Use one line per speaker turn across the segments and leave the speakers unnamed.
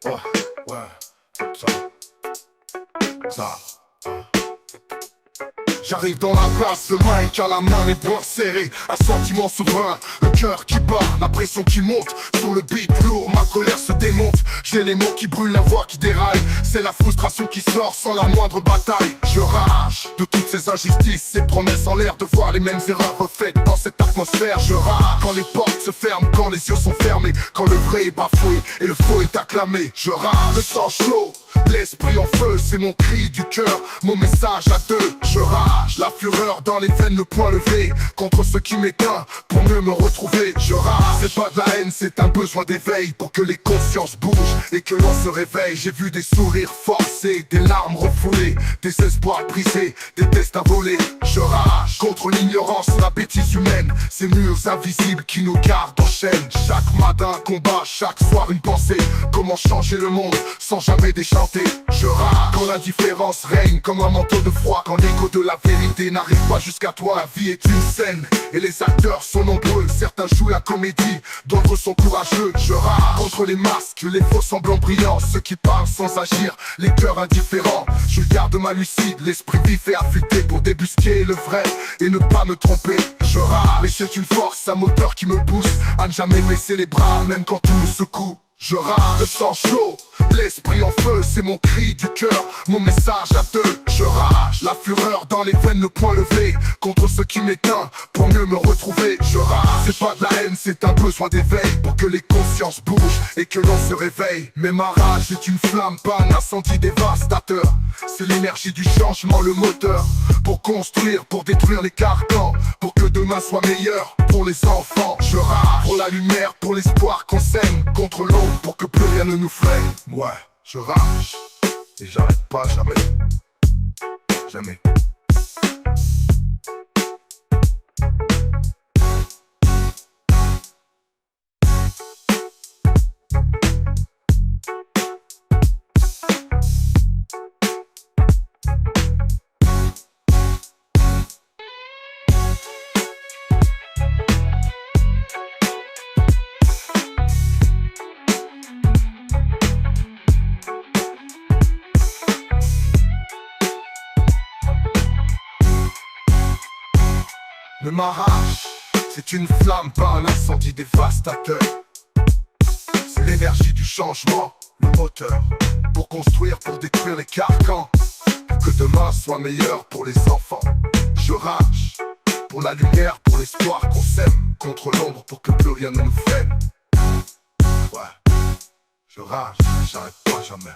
Ouais, ouais, ça. J'arrive dans la place, le mic à la main, les poings serrés. Un sentiment souverain, le cœur qui bat, la pression qui monte. Sur le beat lourd, ma colère se démonte. J'ai les mots qui brûlent, la voix qui déraille. C'est la frustration qui sort sans la moindre bataille. Je rage de toutes ces injustices, ces promesses en l'air. De voir les mêmes erreurs refaites dans cette atmosphère. Je rage quand les portes se ferment, quand les yeux sont fermés. Quand le vrai est bafoué et le faux est acclamé. Je rage, le sang chaud, l'esprit en feu. C'est mon cri du cœur, mon message à deux. Je rage, la fureur dans les veines, le poing levé contre ce qui m'éteint, pour mieux me retrouver. Je rage, c'est pas de la haine, c'est un besoin d'éveil. Pour que les consciences bougent et que l'on se réveille. J'ai vu des sourires forcés, des larmes refoulées, des espoirs brisés, des destins volés. Je rage contre l'ignorance, la bêtise humaine. Ces murs invisibles qui nous gardent en chaîne. Chaque matin un combat, chaque soir une pensée. Comment changer le monde sans jamais déchanter. Je rage quand l'indifférence règne comme un manteau de froid. Quand l'écho de la vérité n'arrive pas jusqu'à toi. La vie est une scène et les acteurs sont nombreux. Certains jouent la comédie, d'autres sont courageux. Je rage contre les masques, les faux semblants brillants. Ceux qui parlent sans agir, les cœurs indifférents. Je garde ma lucide, l'esprit vif et affûté. Pour débusquer le vrai et ne pas me tromper. Je rage, mais c'est une force, un moteur qui me pousse à ne jamais baisser les bras, même quand tout me secoue. Je rage, le sang chaud, l'esprit en feu, c'est mon cri du cœur, mon message à deux. Je rage, la fureur dans les veines, le poing levé contre ce qui m'éteint, pour mieux me retrouver. Je rage, c'est pas de la haine, c'est un besoin d'éveil. Pour que les consciences bougent et que l'on se réveille. Mais ma rage est une flamme, pas un incendie dévastateur. C'est l'énergie du changement, le moteur. Pour construire, pour détruire les carcans. Pour que demain soit meilleur pour les enfants. Je rage pour la lumière, pour l'espoir qu'on sème. Contre l'ombre, pour que plus rien ne nous freine. Ouais, je rage et j'arrête pas jamais. Jamais. Mais ma rage, c'est une flamme, pas un incendie dévastateur. C'est l'énergie du changement, le moteur. Pour construire, pour détruire les carcans. Pour que demain soit meilleur pour les enfants. Je rage pour la lumière, pour l'espoir qu'on sème. Contre l'ombre, pour que plus rien ne nous freine. Ouais, je rage, j'arrête pas jamais.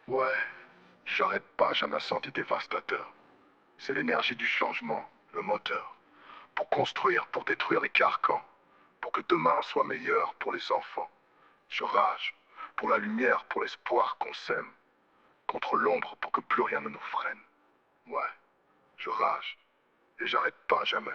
Ouais, j'arrête pas, j'ai un incendie dévastateur. C'est l'énergie du changement, le moteur. Pour construire, pour détruire les carcans. Pour que demain soit meilleur pour les enfants. Je rage pour la lumière, pour l'espoir qu'on sème. Contre l'ombre, pour que plus rien ne nous freine. Ouais, je rage et j'arrête pas jamais.